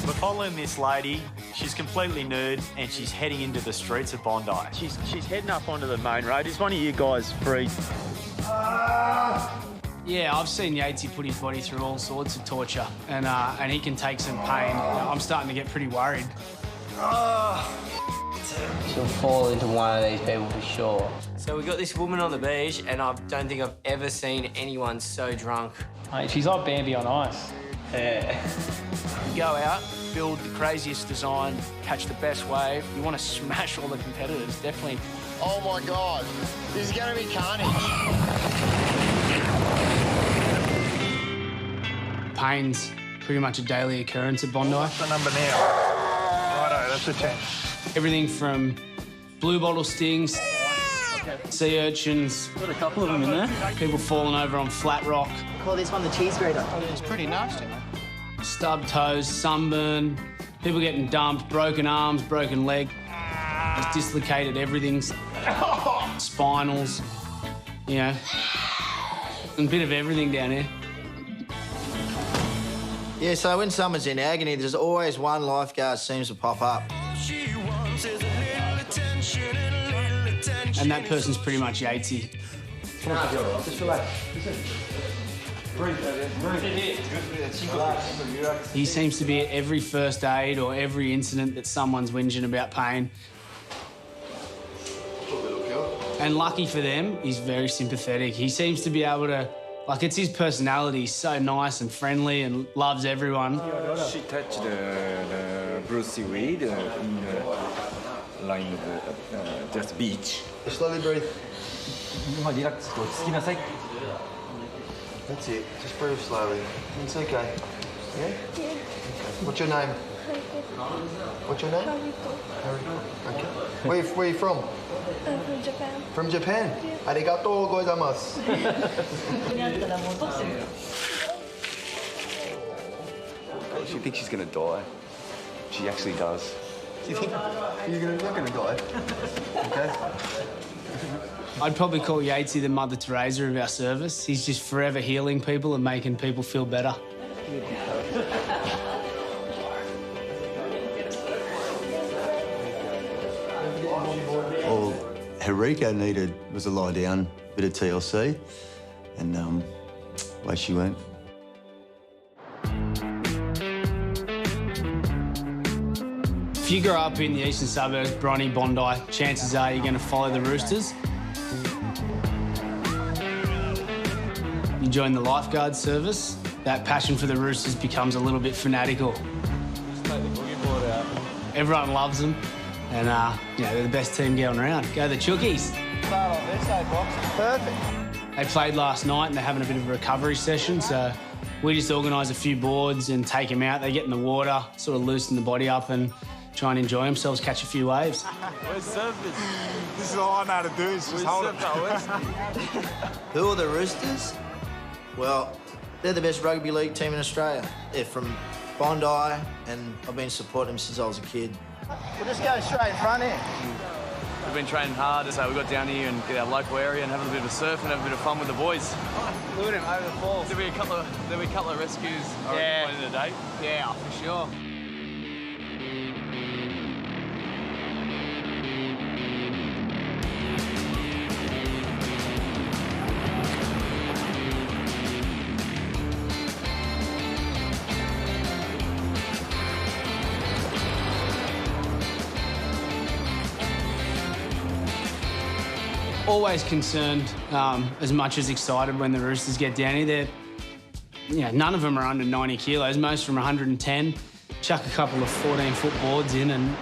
We're following this lady. She's completely nude and she's heading into the streets of Bondi. She's heading up onto the main road. Is one of you guys free? Yeah, I've seen Yatesy put his body through all sorts of torture, and he can take some pain. I'm starting to get pretty worried. She'll fall into one of these people for sure. So we got this woman on the beach, and I don't think I've ever seen anyone so drunk. Mate, she's like Bambi on ice. Yeah. You go out, build the craziest design, catch the best wave. You want to smash all the competitors, definitely. Oh my God, this is going to be carnage. Pain's pretty much a daily occurrence at Bondi. What's the number now? Righto, that's a 10. Everything from blue bottle stings, sea urchins. Got a couple of them in there. People falling over on flat rock. Call this one the cheese grater. It's pretty nasty, mate. Stubbed toes, sunburn, people getting dumped, broken arms, broken leg. It's dislocated everything. Spinals, you know. And a bit of everything down here. Yeah, so when someone's in agony, there's always one lifeguard seems to pop up. And that person's pretty much Yatesy. Just relax. He seems to be at every first aid or every incident that someone's whinging about pain. And lucky for them, he's very sympathetic. He seems to be able to, like, it's his personality. He's so nice and friendly and loves everyone. She touched the Brucey weed in the line of just beach. Slowly breathe. That's it. Just breathe slowly. It's okay. Yeah? Yeah. Okay. What's your name? What's your name? Okay. Where are you from? From Japan. From Japan? Yeah. Arigatou gozaimasu. She thinks she's gonna die. She actually does. Do you think you're not gonna die? Okay. I'd probably call Yatesy the Mother Teresa of our service. He's just forever healing people and making people feel better. All Henrico needed was a lie down, bit of TLC, and away she went. If you grow up in the eastern suburbs, Bronny, Bondi, chances are you're going to follow the Roosters. You join the Lifeguard service, that passion for the Roosters becomes a little bit fanatical. Everyone loves them, and you know, they're the best team going around. Go the Chookies. Perfect. They played last night and they're having a bit of a recovery session, so we just organise a few boards and take them out. They get in the water, sort of loosen the body up and try and enjoy themselves, catch a few waves. Where's surfers? This is all I know how to do, is just hold it. Who are the Roosters? Well, they're the best rugby league team in Australia. They're from Bondi, and I've been supporting them since I was a kid. We'll just go straight in front here. We've been training hard, so we got down here and get our local area and having a bit of a surf and have a bit of fun with the boys. Look at him over the falls. There'll be a couple of rescues I reckon, in a day. Yeah, for sure. Always concerned, as much as excited when the Roosters get down here. None of them are under 90 kilos, most from 110. Chuck a couple of 14-foot boards in and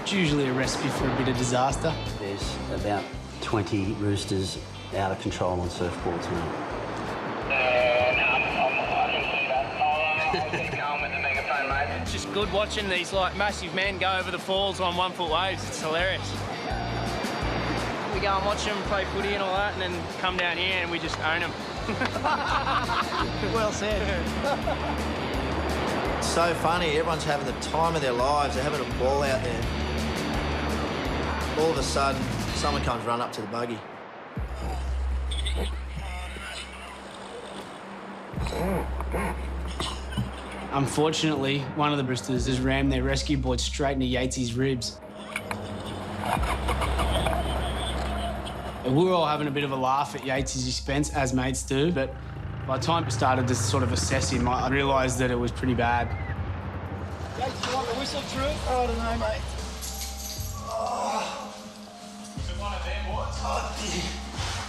it's usually a recipe for a bit of disaster. There's about 20 Roosters out of control on surfboards now. It's just good watching these massive men go over the falls on 1-foot waves. It's hilarious. We go and watch them play footy and all that, and then come down here and we just own them. Well said. It's so funny. Everyone's having the time of their lives. They're having a ball out there. All of a sudden, someone comes run up to the buggy. Unfortunately, one of the Roosters has rammed their rescue board straight into Yatesy's ribs. We were all having a bit of a laugh at Yatesy's expense, as mates do, but by the time I started to sort of assess him, I realised that it was pretty bad. Yates, you want the whistle through? Oh, I don't know, mate. Was it one of them, what? Oh, dear.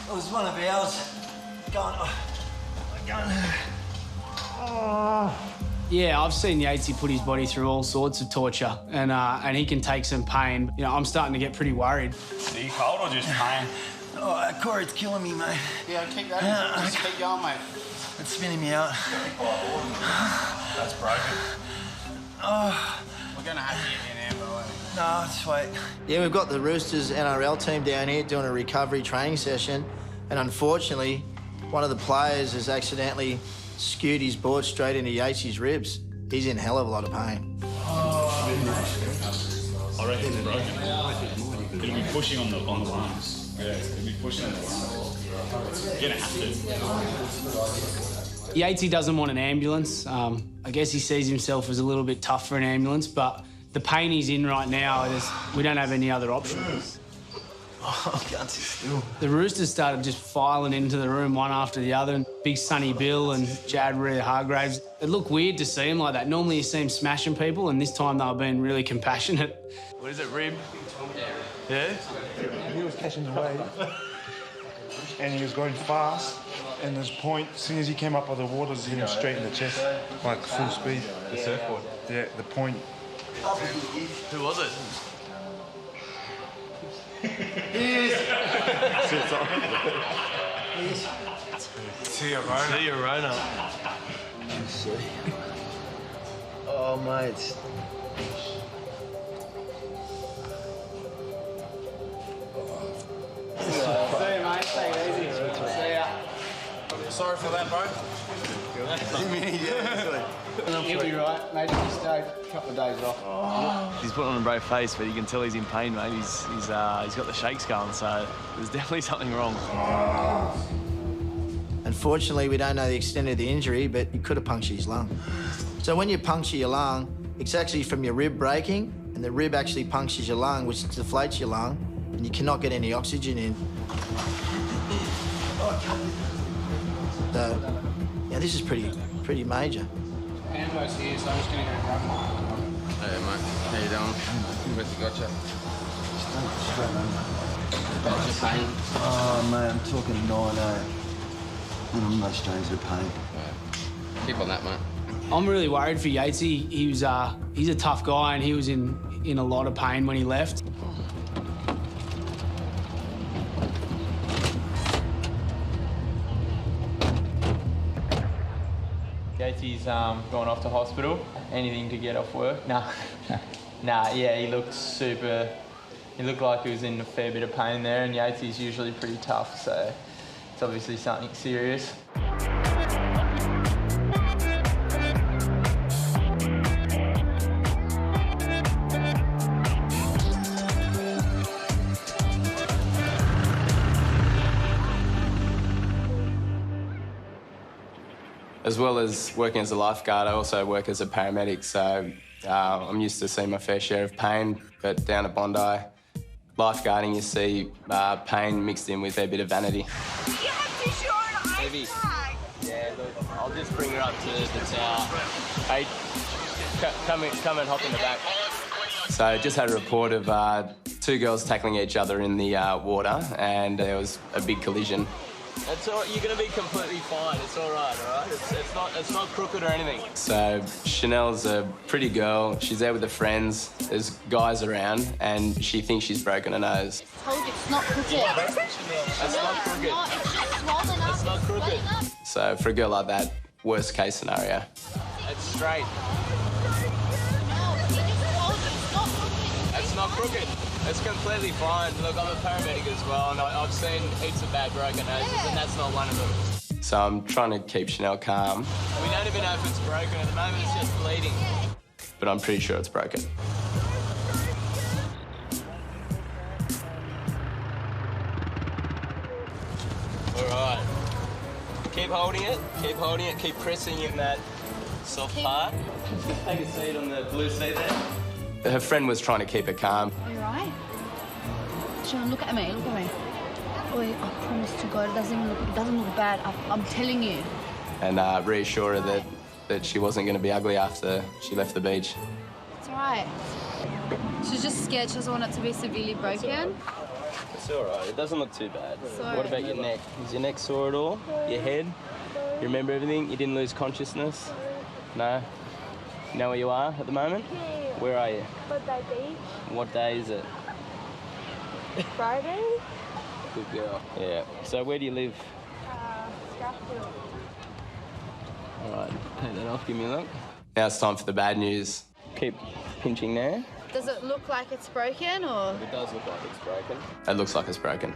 It was one of ours. Yeah, I've seen Yatesy put his body through all sorts of torture, and he can take some pain. You know, I'm starting to get pretty worried. Are you cold or just pain? Oh, Corey's killing me, mate. Yeah, keep that. Just keep going, mate. It's spinning me out. That's broken. Oh. We're going to have to get you an ambo. No, it's wait. Yeah, we've got the Roosters NRL team down here doing a recovery training session, and unfortunately, one of the players has accidentally skewed his board straight into Yatesy's ribs. He's in a hell of a lot of pain. I reckon it's broken. It'll be pushing on the lungs. Yeah, it'll be pushing on the lungs. You're gonna have to. Yatesy doesn't want an ambulance. I guess he sees himself as a little bit tough for an ambulance, but the pain he's in right now, we don't have any other options. Oh, I can't sit still. The Roosters started just filing into the room one after the other. And Big Sonny Bill and Jad Hargraves. It looked weird to see him like that. Normally you see him smashing people, and this time they were being really compassionate. What is it, rib? Yeah? He was catching the wave, and he was going fast. And this point, as soon as he came up out of the water, it hit him straight in the chest, like full speed. The surfboard? Yeah, the point. Who was it? See you, Rona. See you, Rona. Oh, mate. See you, mate. Take it easy. See ya. Sorry for that, bro. He'll be right. Maybe just a couple of days off. He's putting on a brave face, but you can tell he's in pain, mate. He's got the shakes going, so there's definitely something wrong. Unfortunately, we don't know the extent of the injury, but he could have punctured his lung. So when you puncture your lung, it's actually from your rib breaking, and the rib actually punctures your lung, which deflates your lung, and you cannot get any oxygen in. So, yeah, this is pretty major. Ambo's here, so I'm just going to go grab him. Hey, mate. How you doing? Where's the gotcha? How's your pain? Oh, mate, I'm talking 9-8. And I'm no stranger to pain. Yeah. Keep on that, mate. I'm really worried for Yatesy. He's a tough guy, and he was in a lot of pain when he left. Yatesy's gone off to hospital. Anything to get off work? Nah. Nah, yeah, he looked like he was in a fair bit of pain there, and Yatesy's usually pretty tough, so it's obviously something serious. As well as working as a lifeguard, I also work as a paramedic, so I'm used to seeing my fair share of pain. But down at Bondi, lifeguarding, you see pain mixed in with a bit of vanity. Heavy. Yeah, look, I'll just bring her up to the tower. Hey, come and hop in the back. So just had a report of 2 girls tackling each other in the water, and there was a big collision. It's all right. You're going to be completely fine. It's all right, all right? It's not crooked or anything. So Chanel's a pretty girl. She's there with her friends. There's guys around, and she thinks she's broken her nose. I told you it's not crooked. That's not crooked. It's just swollen up. It's not crooked. So for a girl like that, worst case scenario. It's straight. No, you just told you it's not crooked. It's not crooked. It's completely fine. Look, I'm a paramedic as well, and I've seen heaps of bad broken noses, and that's not one of them. So I'm trying to keep Chanel calm. We don't even know if it's broken. At the moment, it's just bleeding. But I'm pretty sure it's broken. All right. Keep holding it, keep pressing in that Soft park. Take a seat on the blue seat there. Her friend was trying to keep her calm. Are you right? Sean, look at me, look at me. Oi, I promise to God, it doesn't look bad. I'm telling you. And reassure her that she wasn't going to be ugly after she left the beach. It's all right. She's just scared. She doesn't want it to be severely broken. It's all right. It doesn't look too bad. Sorry. What about your neck? Is your neck sore at all? Your head? You remember everything? You didn't lose consciousness? No? You know where you are at the moment? Yeah. Where are you? Bondi Beach. What day is it? Friday. Good girl. Yeah. So where do you live? Strathfield. All right, take that off, give me a look. Now it's time for the bad news. Keep pinching there. Does it look like it's broken or? It does look like it's broken. It looks like it's broken.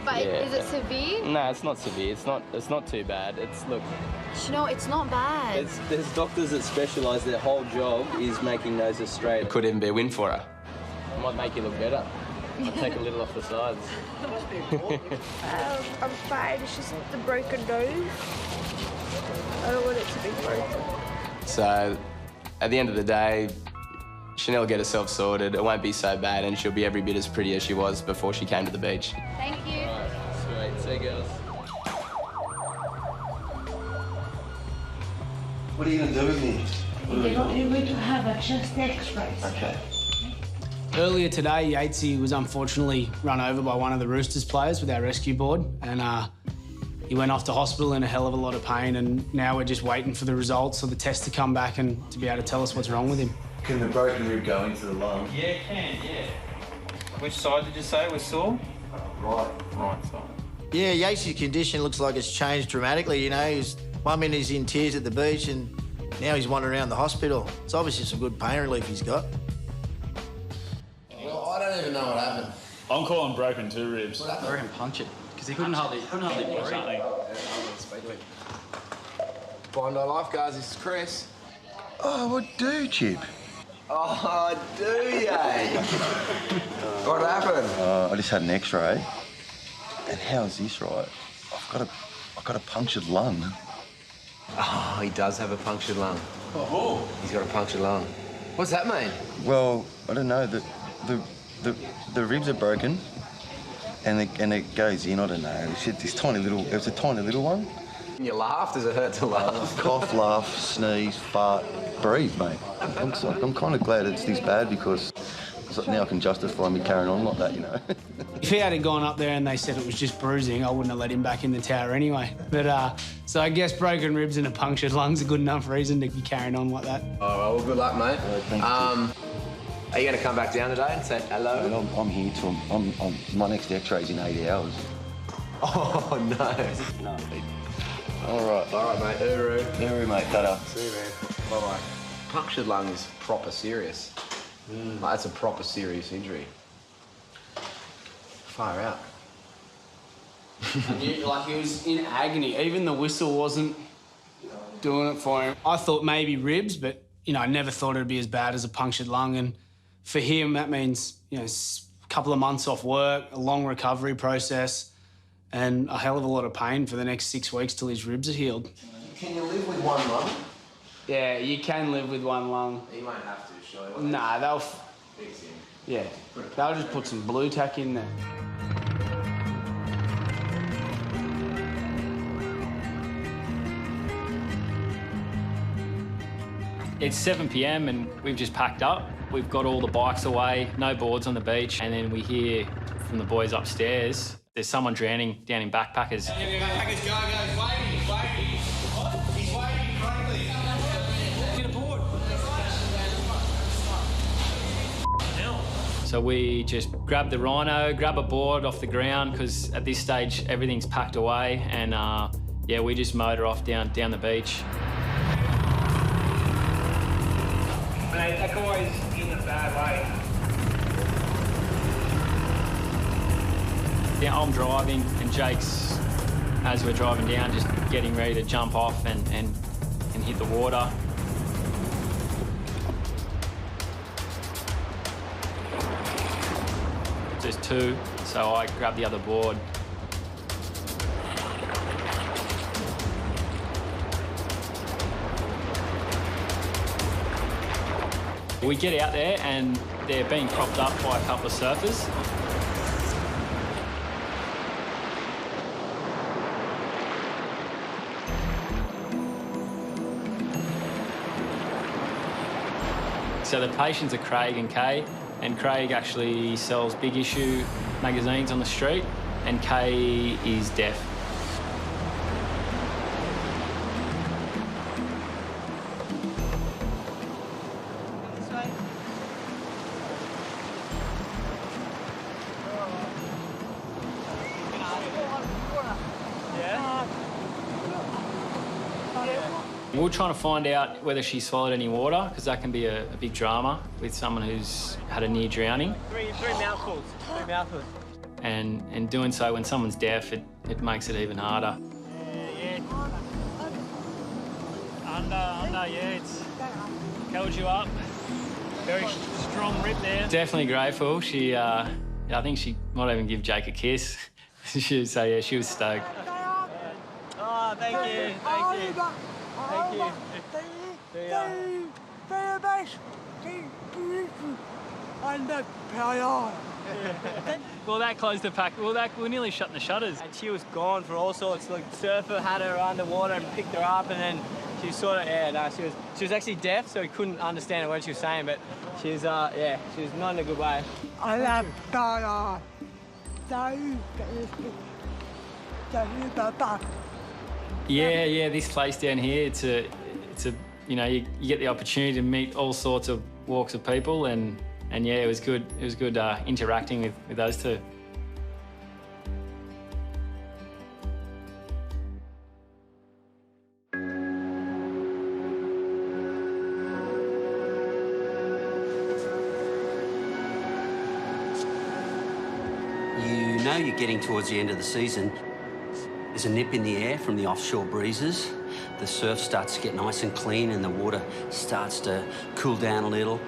But Yeah. is it severe? No, it's not severe. It's not too bad. Look. You know, it's not bad. There's doctors that specialise. Their whole job is making noses straight. It could even be a win for her. It might make you look better. I'll take a little off the sides. I'm fine. It's just the broken nose. I don't want it to be broken. So, at the end of the day, Chanel will get herself sorted. It won't be so bad, and she'll be every bit as pretty as she was before she came to the beach. Thank you. Right, sweet. See you, girls. What are you going to do with me? You're going to have a chest X-rays. Okay. Earlier today, Yatesy was unfortunately run over by one of the Roosters players with our rescue board, and he went off to hospital in a hell of a lot of pain, and now we're just waiting for the results or the test to come back and to be able to tell us what's wrong with him. Can the broken rib go into the lung? Yeah, it can, yeah. Which side did you say was sore? Right. Right side. Yeah, Yatesy's condition looks like it's changed dramatically, you know. One minute he's in tears at the beach and now he's wandering around the hospital. It's obviously some good pain relief he's got. Well, I don't even know what happened. I'm calling broken 2 ribs. I reckon punch it, because he couldn't hardly breathe. Bondi Lifeguards, this is Chris. Oh, what do, Chip? Oh, do ya? What happened? I just had an X-ray, and how's this, right? I've got a punctured lung. Oh, he does have a punctured lung. Oh. He's got a punctured lung. What's that mean? Well, I don't know. The ribs are broken, and it goes in. I don't know. It's this tiny little. It was a tiny little one. You laugh? Does it hurt to laugh? Cough, laugh, sneeze, fart, breathe, mate. I'm kind of glad it's this bad because now I can justify me carrying on like that, you know. If he had gone up there and they said it was just bruising, I wouldn't have let him back in the tower anyway. But so I guess broken ribs and a punctured lung's a good enough reason to be carrying on like that. Oh, well, good luck, mate. Thank you. Are you going to come back down today and say hello? Well, I'm here till my next X-ray's in 80 hours. Oh, no. No. All right, mate. Uru, mate. Ta-da. See you, man. Bye-bye. Punctured lung is proper serious. Like, that's a proper serious injury. Far out. He was in agony. Even the whistle wasn't doing it for him. I thought maybe ribs, but, you know, I never thought it'd be as bad as a punctured lung. And for him, that means, you know, a couple of months off work, a long recovery process, and a hell of a lot of pain for the next 6 weeks till his ribs are healed. Can you live with one lung? Yeah, you can live with one lung. You won't have to, surely. Nah, they'll... Fix him. Yeah, they'll just put some blue tack in there. It's 7 p.m. and we've just packed up. We've got all the bikes away, no boards on the beach, and then we hear from the boys upstairs there's someone drowning down in backpackers. Backpackers, go, waiting. He's waiting, correctly. Get a board. So we just grab the rhino, grab a board off the ground, because at this stage everything's packed away, and yeah, we just motor off down the beach. Mate, that guy's in a bad way. Yeah, I'm driving, and Jake's, as we're driving down, just getting ready to jump off and hit the water. Just 2, so I grab the other board. We get out there and they're being propped up by a couple of surfers. So the patients are Craig and Kay, and Craig actually sells big issue magazines on the street, and Kay is deaf. We're trying to find out whether she swallowed any water, because that can be a big drama with someone who's had a near drowning. Three mouthfuls. Three mouthfuls. And doing so when someone's deaf, it makes it even harder. Yeah. Under, yeah, it's held you up. Very strong rip there. Definitely grateful. She, I think she might even give Jake a kiss. She would say, yeah, she was stoked. Oh, thank you. Thank you. Thank you. Well, that closed the pack. Well, we're nearly shutting the shutters. And she was gone for all sorts. Like, surfer had her underwater and picked her up, and then she sort of, she was actually deaf, so we couldn't understand what she was saying, but she was, she was not in a good way. I love Diana. Yeah, this place down here, it's a, you know, you get the opportunity to meet all sorts of walks of people, and yeah, it was good. It was good interacting with those two. You know you're getting towards the end of the season. There's a nip in the air from the offshore breezes. The surf starts to get nice and clean and the water starts to cool down a little.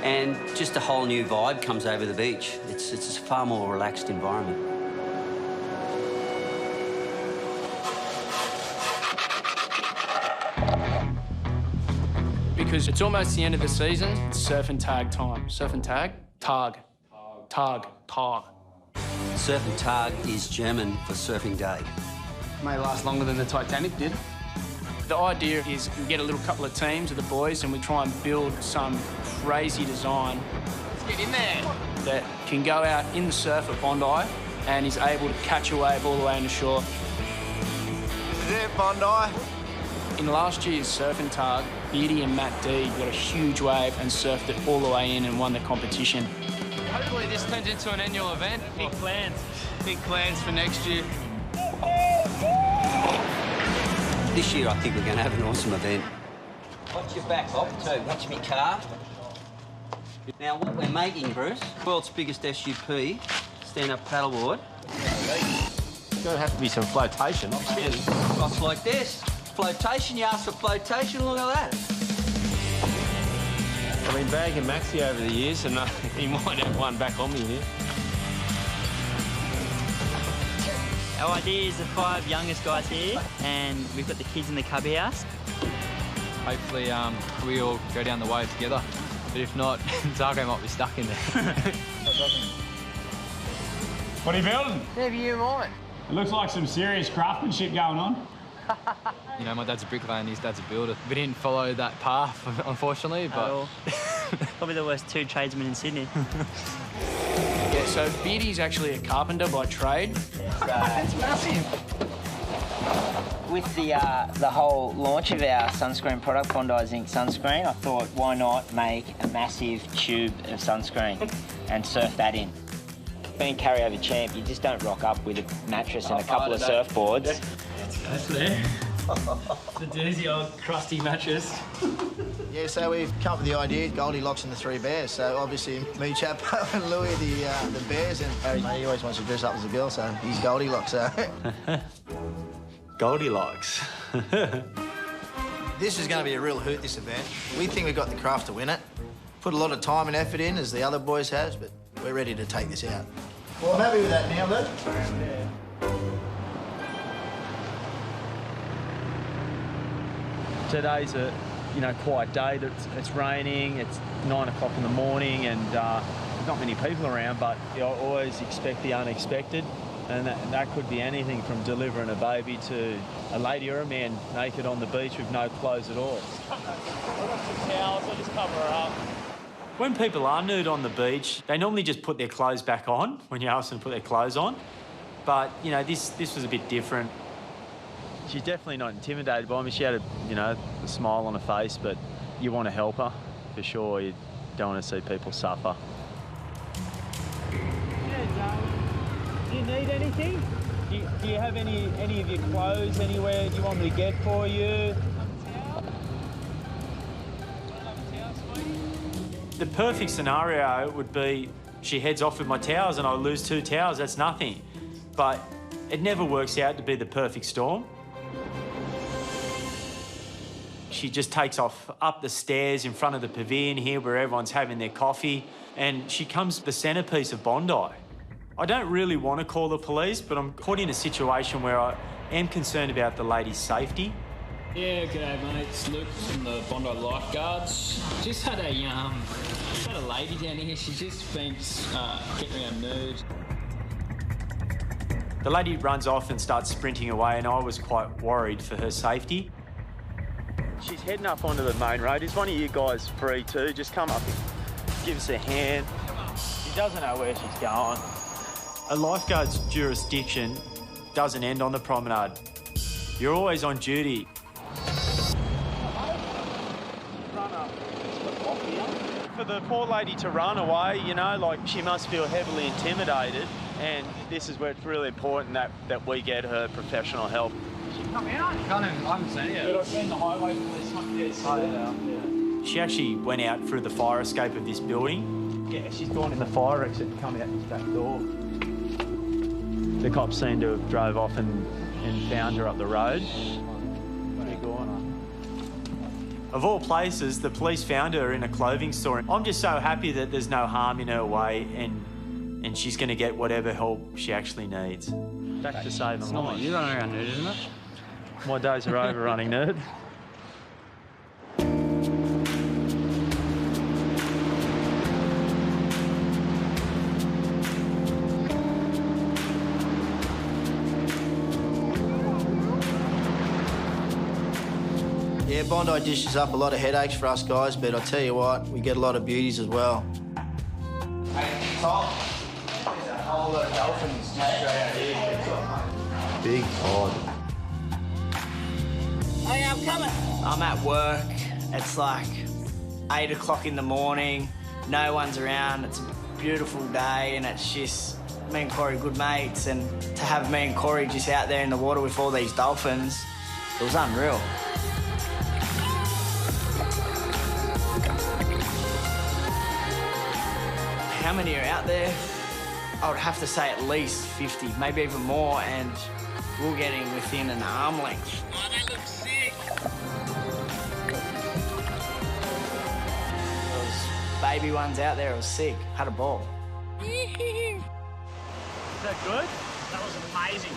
And just a whole new vibe comes over the beach. It's a far more relaxed environment. Because it's almost the end of the season, it's surf and tag time. Surf and tag, tag, tag, tag. Surf and tag is German for surfing day. May last longer than the Titanic did. The idea is we get a little couple of teams of the boys and we try and build some crazy design. Let's get in there. That can go out in the surf at Bondi and is able to catch a wave all the way into shore. This is it, Bondi. In last year's surf and tag, Beardy and Matt D got a huge wave and surfed it all the way in and won the competition. Hopefully this turns into an annual event. Big plans. Big plans for next year. This year I think we're going to have an awesome event. Watch your back, Bob, too. Watch me car. Now what we're making, Bruce, world's biggest SUP, stand-up paddleboard. There's going to have to be some flotation. Rocks like this. Flotation, you asked for flotation, look at that. I've been bagging Maxi over the years, and he might have one back on me here. Our idea is the 5 youngest guys here, and we've got the kids in the cubby house. Hopefully we all go down the wave together. But if not, Zarko might be stuck in there. What are you building? Whatever you mind. It looks like some serious craftsmanship going on. You know, my dad's a bricklayer and his dad's a builder. We didn't follow that path, unfortunately, but... Probably the worst 2 tradesmen in Sydney. Yeah, so Beardy's actually a carpenter by trade. It's massive. With the whole launch of our sunscreen product, Bondi Zinc sunscreen, I thought, why not make a massive tube of sunscreen and surf that in? Being carryover champ, you just don't rock up with a mattress and a couple of surfboards. That's there. The doozy old crusty mattress. Yeah, so we've come up with the idea, Goldilocks and the 3 bears. So obviously me, Chapo, and Louis, the bears, and Harry, he always wants to dress up as a girl, so he's Goldilocks. So. Goldilocks. This is going to be a real hoot, this event. We think we've got the craft to win it. Put a lot of time and effort in, as the other boys have, but we're ready to take this out. Well, I'm happy with that now, bud. Today's a you know, quiet day, that it's raining, it's 9 o'clock in the morning, and there's not many people around, but I always expect the unexpected. And that could be anything from delivering a baby to a lady or a man naked on the beach with no clothes at all. I've got some towels, I'll just cover her up. When people are nude on the beach, they normally just put their clothes back on when you ask them to put their clothes on. But, you know, this was a bit different. She's definitely not intimidated by me. She had a smile on her face, but you want to help her, for sure. You don't want to see people suffer. Do you need anything? Do you have any of your clothes anywhere? Do you want me to get for you? The perfect scenario would be she heads off with my towels and I lose 2 towels. That's nothing. But it never works out to be the perfect storm. She just takes off up the stairs in front of the pavilion here where everyone's having their coffee, and she comes the centrepiece of Bondi. I don't really want to call the police, but I'm put in a situation where I am concerned about the lady's safety. Yeah, g'day mate, it's Luke from the Bondi Lifeguards. Just had a lady down here, she's just been getting around nude. The lady runs off and starts sprinting away, and I was quite worried for her safety. She's heading up onto the main road. Is one of you guys free too? Just come up and give us a hand. She doesn't know where she's going. A lifeguard's jurisdiction doesn't end on the promenade. You're always on duty. For the poor lady to run away, you know, like, she must feel heavily intimidated, and this is where it's really important that we get her professional help. She come out? I haven't seen it. But I've seen the highway police. She actually went out through the fire escape of this building. Yeah, she's gone in the fire exit and come out this back door. The cops seem to have drove off and found her up the road. Of all places, the police found her in a clothing store. I'm just so happy that there's no harm in her way, and she's going to get whatever help she actually needs. Back to saving lives. Not you running around nude, isn't it? My days are over running nude. Yeah, Bondi dishes up a lot of headaches for us guys, but I tell you what, we get a lot of beauties as well. Hey, Tom, there's a whole lot of dolphins just straight out here. Big pod. Hey, I'm coming. I'm at work. It's like 8 o'clock in the morning. No one's around. It's a beautiful day, and it's just me and Corey good mates. And to have me and Corey just out there in the water with all these dolphins, it was unreal. How many are out there? I would have to say at least 50, maybe even more, and we're getting within an arm length. Oh, they look sick. Those baby ones out there were sick. Had a ball. Is that good? That was amazing.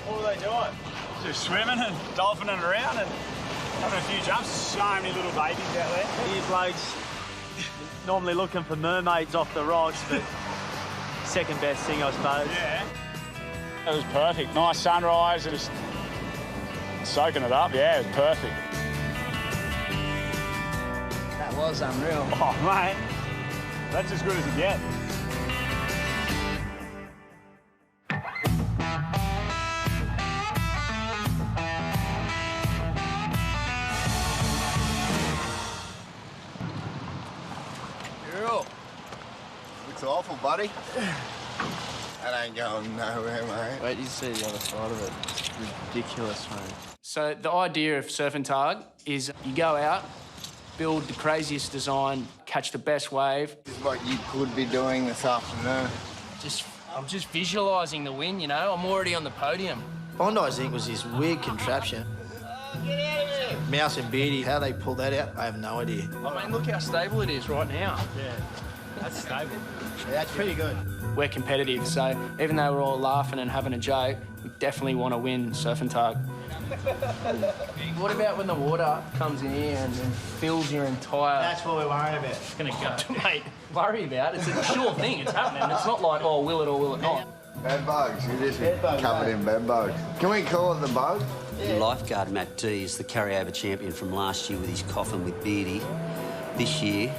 What were they doing? Just swimming and dolphining around and having a few jumps. So many little babies out there. You blokes normally looking for mermaids off the rocks, but second best thing, I suppose. Yeah. It was perfect. Nice sunrise and just soaking it up. Yeah, it was perfect. That was unreal. Oh, mate. That's as good as it gets. Looks awful, buddy. That ain't going nowhere, mate. Wait, you see the other side of it. It's ridiculous, mate. So the idea of Surf and Tug is you go out, build the craziest design, catch the best wave. This is what you could be doing this afternoon. I'm just visualising the win, you know. I'm already on the podium. Bondi's Inc. was this weird contraption. Mouse and Beardy, how they pulled that out, I have no idea. I mean, look how stable it is right now. Yeah, that's stable. Yeah, that's pretty good. We're competitive, so even though we're all laughing and having a joke, we definitely want to win Surf and Tug. What about when the water comes in here and fills your entire... That's what we're worried about. It's going to go. Mate, worry about it. It's a sure thing. It's happening. It's not like, oh, will it or will it not? Bed bugs. You're just covered in bed bugs. Can we call it the bug? The lifeguard, Matt D, is the carryover champion from last year with his coffin with Beardy. This year,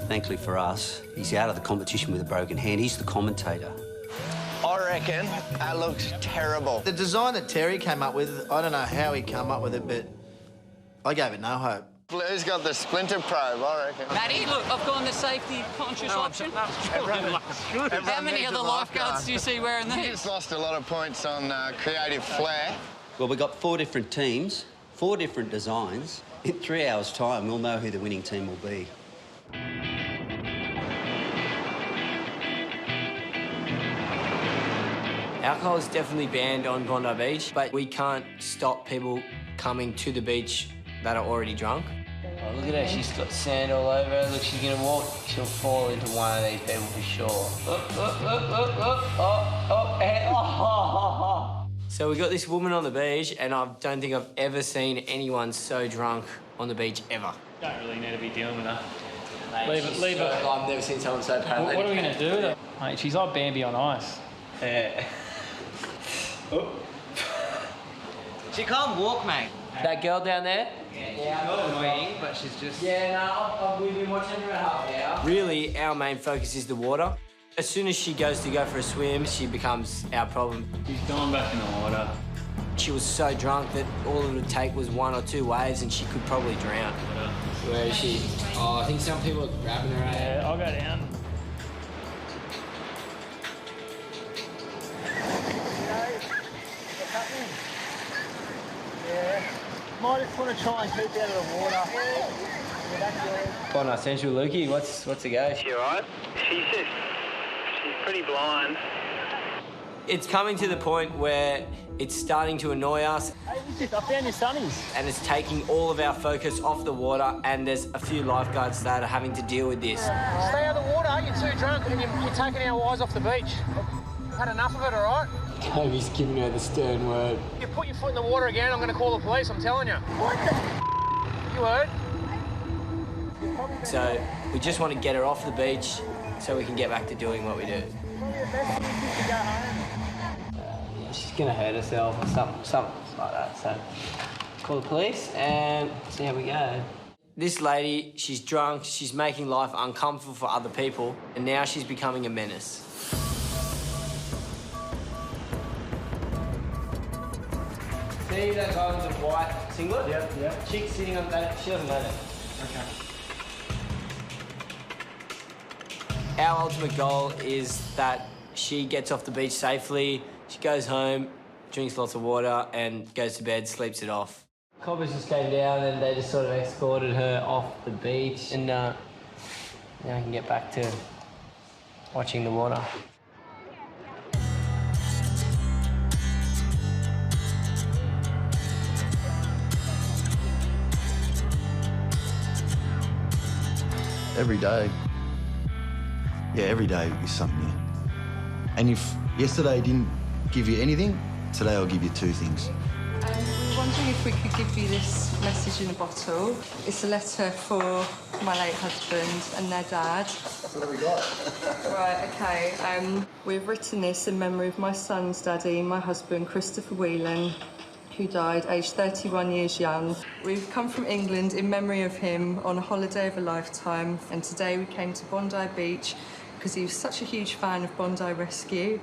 thankfully for us, he's out of the competition with a broken hand. He's the commentator. I reckon that looks terrible. The design that Terry came up with, I don't know how he came up with it, but I gave it no hope. Blue's got the splinter probe, I reckon. Matty, look, I've gone the safety-conscious option. How many other lifeguards do you see wearing these? He's lost a lot of points on creative flair. Well, we've got 4 different teams, 4 different designs. In 3 hours' time, we'll know who the winning team will be. Alcohol is definitely banned on Bondi Beach, but we can't stop people coming to the beach that are already drunk. Oh, look at her, she's got sand all over her. Look, she's gonna walk, she'll fall into one of these people for sure. So we got this woman on the beach, and I don't think I've ever seen anyone so drunk on the beach ever. Don't really need to be dealing with her. Mate, Leave it. I've never seen someone so paralytic. What are we going to do with her? Mate, she's like Bambi on ice. Yeah. She can't walk, mate. That girl down there? Yeah, not annoying, but she's just... Yeah, no, we've been watching her for half an hour. Really, our main focus is the water. As soon as she goes to go for a swim, she becomes our problem. She's gone back in the water. She was so drunk that all it would take was 1 or 2 waves and she could probably drown. Where is she? Oh, I think some people are grabbing her. Yeah, I'll go down. Yeah. Might just want to try and keep out of the water. Quite essential, Lukey. What's the go? She alright? She's pretty blind. It's coming to the point where it's starting to annoy us. Hey, I found your sunnies. And it's taking all of our focus off the water, and there's a few lifeguards that are having to deal with this. Stay out of the water, you're too drunk and you're taking our eyes off the beach. Had enough of it, all right? Toby's giving her the stern word. You put your foot in the water again, I'm going to call the police, I'm telling you. What the You heard? So we just want to get her off the beach so we can get back to doing what we do. Yeah, she's gonna hurt herself or something like that. So call the police and see how we go. This lady, she's drunk, she's making life uncomfortable for other people, and now she's becoming a menace. See that guy with the white singlet? Yeah. Chick sitting on that, she doesn't know that. Okay. Our ultimate goal is that she gets off the beach safely, she goes home, drinks lots of water, and goes to bed, sleeps it off. Coppers just came down and they just sort of escorted her off the beach, and now I can get back to watching the water. Every day. Yeah, every day is something new. And if yesterday didn't give you anything, today I'll give you 2 things. We're wondering if we could give you this message in a bottle. It's a letter for my late husband and their dad. What have we got? Right, OK. We've written this in memory of my son's daddy, my husband, Christopher Whelan, who died aged 31 years young. We've come from England in memory of him on a holiday of a lifetime, and today we came to Bondi Beach because he was such a huge fan of Bondi Rescue.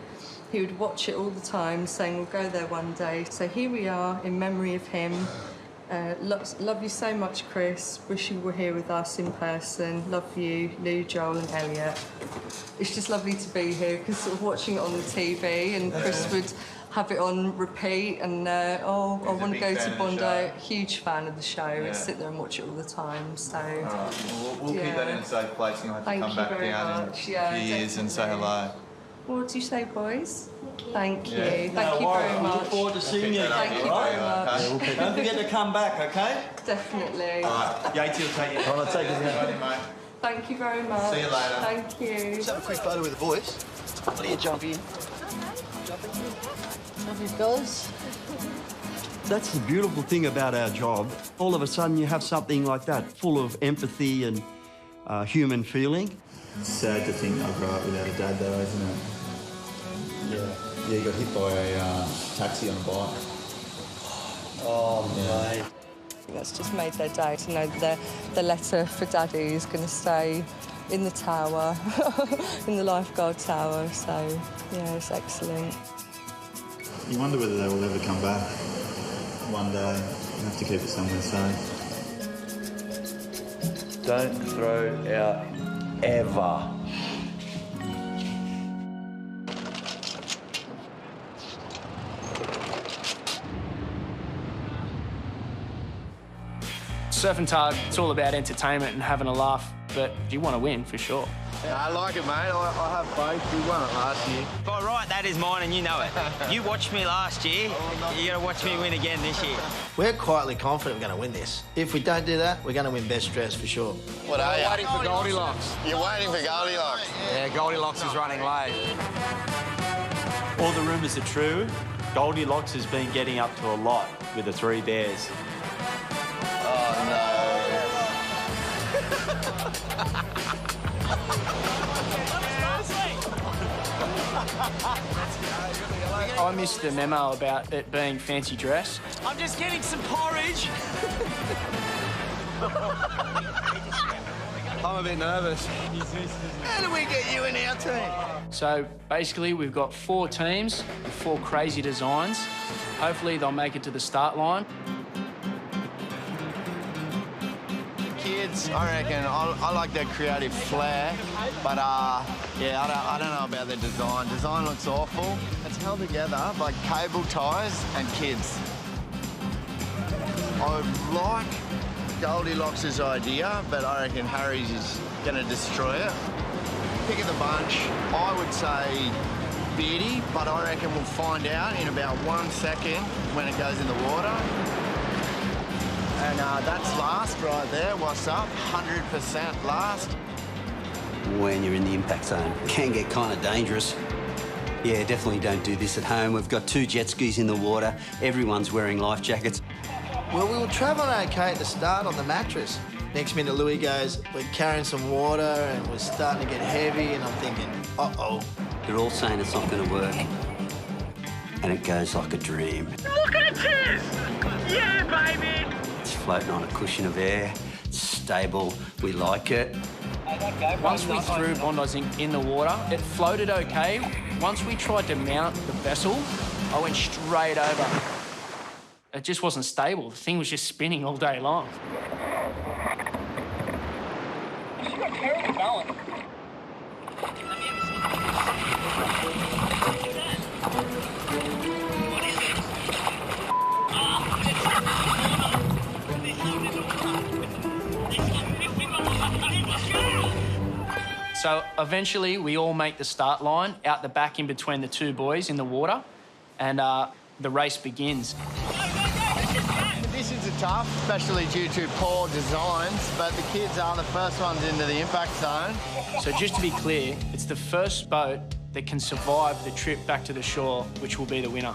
He would watch it all the time, saying we'll go there one day. So here we are in memory of him. Love you so much, Chris. Wish you were here with us in person. Love you, Lou, Joel and Elliot. It's just lovely to be here because sort of watching it on the TV, and Chris would have it on repeat, and I want to go to Bondi. Huge fan of the show. Yeah. I'd sit there and watch it all the time. So All right. Well, we'll keep that in a safe place, and you'll have to Thank come you back very down much. in Yeah, a few years and say definitely. hello. What do you say, boys? Thank you. Yeah. Thank you very much. Look forward to seeing you. Thank you very much. Okay. Don't forget to come back, okay? Definitely. All right. Yatesy will take you. I'll take you down. Mate. Thank you very much. See you later. Thank you. Let's have a quick photo with the boys. What do you jump in? Love you, fellas. That's the beautiful thing about our job. All of a sudden you have something like that, full of empathy and human feeling. It's sad to think I grew up without a dad though, isn't it? Yeah. Yeah, he got hit by a taxi on a bike. Oh, mate. That's just made their day to know that the letter for Daddy is going to stay in the tower, in the Lifeguard tower. So, yeah, it's excellent. You wonder whether they will ever come back one day. You have to keep it somewhere safe. Don't throw out ever. Surf and tug, it's all about entertainment and having a laugh, but you want to win for sure. Yeah, I like it, mate. I have both. We won it last year. By right, that is mine, and you know it. You watched me last year. You got to watch me win again this year. We're quietly confident we're going to win this. If we don't do that, we're going to win best dress for sure. What are you? Waiting for Goldilocks. You're waiting for Goldilocks? Yeah, Goldilocks is running late. All the rumours are true. Goldilocks has been getting up to a lot with the three bears. Oh, no. I missed the memo about it being fancy dress. I'm just getting some porridge. I'm a bit nervous. How do we get you in our team? So basically, we've got 4 teams, 4 crazy designs. Hopefully, they'll make it to the start line. Kids, I reckon, I like their creative flair, but yeah, I don't know about their design. Design looks awful. It's held together by cable ties and kids. I like Goldilocks' idea, but I reckon Harry's is going to destroy it. Pick of the bunch, I would say Beardy, but I reckon we'll find out in about 1 second when it goes in the water. And that's last right there. What's up? 100% last. When you're in the impact zone, it can get kind of dangerous. Yeah, definitely don't do this at home. We've got 2 jet skis in the water. Everyone's wearing life jackets. Well, we were travelling okay at the start on the mattress. Next minute, Louis goes, we're carrying some water and we're starting to get heavy, and I'm thinking, uh-oh. They're all saying it's not going to work. And it goes like a dream. Look at this! Yeah, baby! It's floating on a cushion of air. It's stable. We like it. Once we threw Bondi in the water, it floated okay. Once we tried to mount the vessel, I went straight over. It just wasn't stable. The thing was just spinning all day long. She's got terrible balance. So eventually we all make the start line out the back in between the 2 boys in the water, and the race begins. Conditions are tough, especially due to poor designs, but the kids are the first ones into the impact zone. So just to be clear, it's the first boat that can survive the trip back to the shore which will be the winner.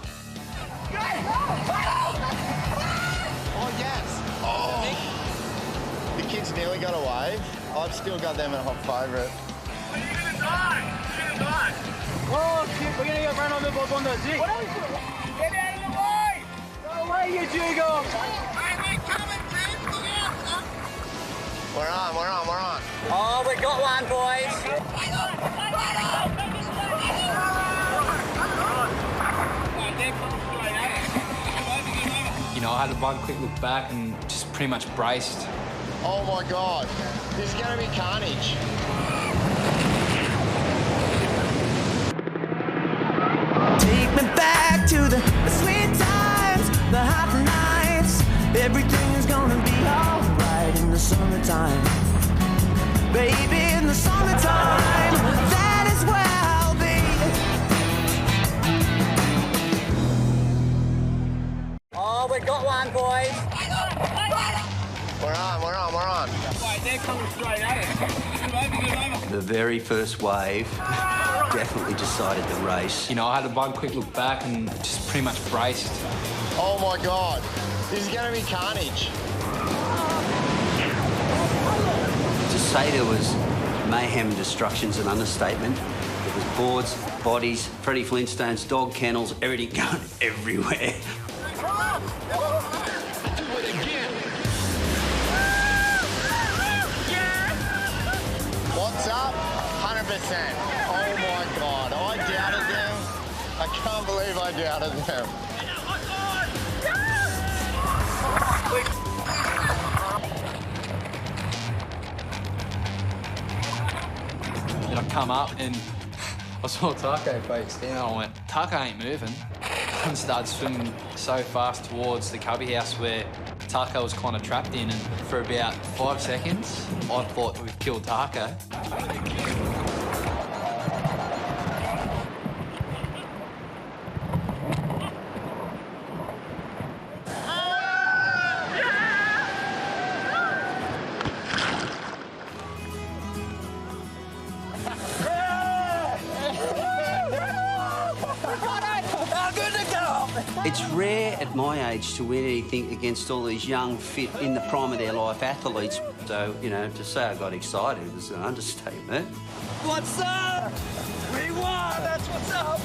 Oh, yes. Oh. The kids nearly got a wave. I've still got them at hot favourite. You're gonna die! Oh, shit, we're gonna get run over by Bondi Beach. What are you doing? Get out of the way! Go away, you Jugo! Hey, we're coming, Tim! Look out, son! We're on. Oh, we got one, boys. You know, I had one quick look back and just pretty much braced. Oh my God, this is gonna be carnage. Take me back to the sweet times, the hot nights. Everything is gonna be alright in the summertime. Baby, in the summertime, that is where I'll be. Oh, we got one, boys. We're on. Wait, they're coming straight at us. The very first wave definitely decided the race. You know, I had one quick look back and just pretty much braced. Oh my God. This is going to be carnage. To say there was mayhem and destruction's an understatement. There was boards, bodies, Freddie Flintstones, dog kennels, everything going everywhere. What's up? 100%. Oh my God. I doubted them. I can't believe I doubted them. Then I come up and I saw Taco face down. I went, Taco ain't moving. And started swimming so fast towards the cubby house where Taco was kind of trapped in, and for about 5 seconds, I thought we've killed Taco. It's rare at my age to win anything against all these young, fit, in the prime of their life athletes. So, you know, to say I got excited was an understatement. What's up? We won! That's what's up!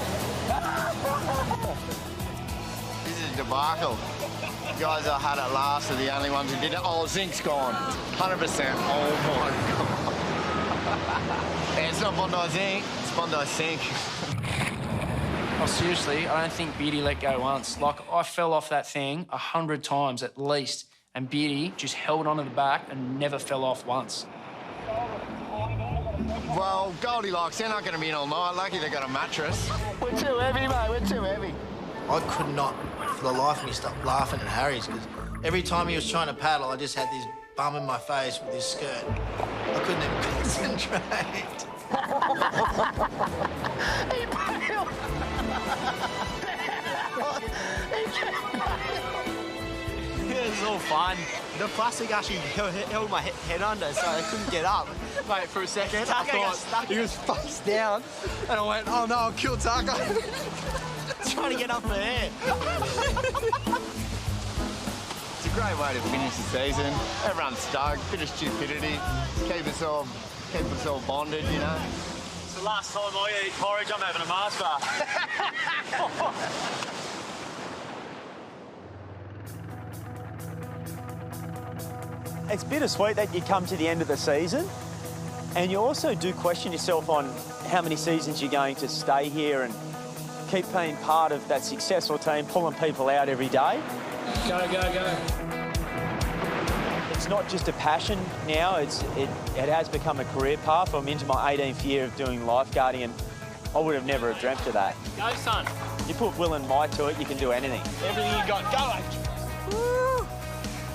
This is a debacle. The guys that had it last are the only ones who did it. Oh, Zinc's gone. 100%. Oh, my God. Yeah, it's not Bondi Zinc, it's Bondi Sink. Oh, seriously, I don't think Beardy let go once. Like, I fell off that thing 100 times at least, and Beardy just held onto the back and never fell off once. Well, Goldilocks, they're not going to be in all night. Lucky they got a mattress. We're too heavy, mate. We're too heavy. I could not, for the life of me, stop laughing at Harry's, because every time he was trying to paddle, I just had this bum in my face with his skirt. I couldn't even concentrate. He bailed. It was all fun. The plastic actually held my head under, so I couldn't get up. Mate, for a second, I thought he was face down, and I went, oh no, I'll kill Taco. Trying to get up for air. It's a great way to finish the season. Everyone's stoked, bit of stupidity, keep us all bonded, you know. It's the last time I eat porridge, I'm having a Mars bar. It's bittersweet that you come to the end of the season, and you also do question yourself on how many seasons you're going to stay here and keep being part of that successful team, pulling people out every day. Go, go, go. It's not just a passion now, it has become a career path. I'm into my 18th year of doing lifeguarding, and I would have never dreamt of that. Go, son. You put will and might to it, you can do anything. Everything you got, go, Woo!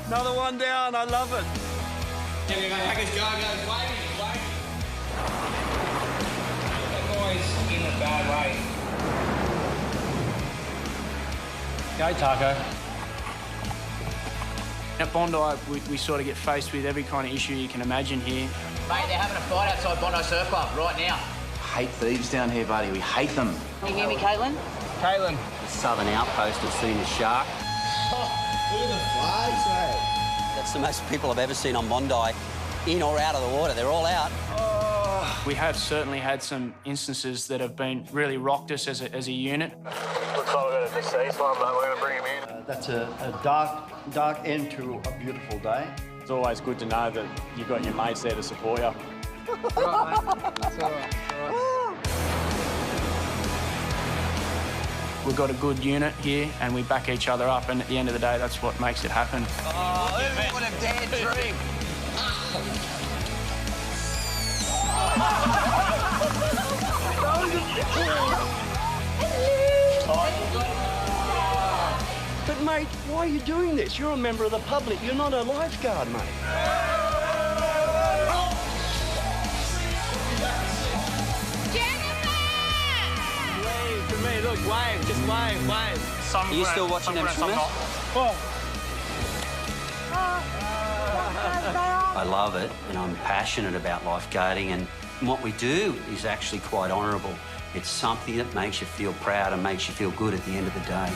Another one down, I love it. Go, waving. That boy's in a bad way. Go, Taco. At Bondi, we sort of get faced with every kind of issue you can imagine here. Mate, they're having a fight outside Bondi Surf Club right now. Hate thieves down here, buddy. We hate them. Can you hear me, Caitlin? Caitlin. The southern outpost has seen a shark. Look at the flags, mate. That's the most people I've ever seen on Bondi, in or out of the water. They're all out. We have certainly had some instances that have been really rocked us as a unit. Looks like we're going to deceased one, but we're going to bring him in. That's a dark end to a beautiful day. It's always good to know that you've got your mates there to support you. Right, mate. That's all right. We've got a good unit here and we back each other up, and at the end of the day, that's what makes it happen. Oh, what a dead dream. But mate, why are you doing this? You're a member of the public. You're not a lifeguard, mate. Wave to me, look, wave, just wave. Are you still watching them swimmers? I love it, and I'm passionate about lifeguarding, and what we do is actually quite honourable. It's something that makes you feel proud and makes you feel good at the end of the day.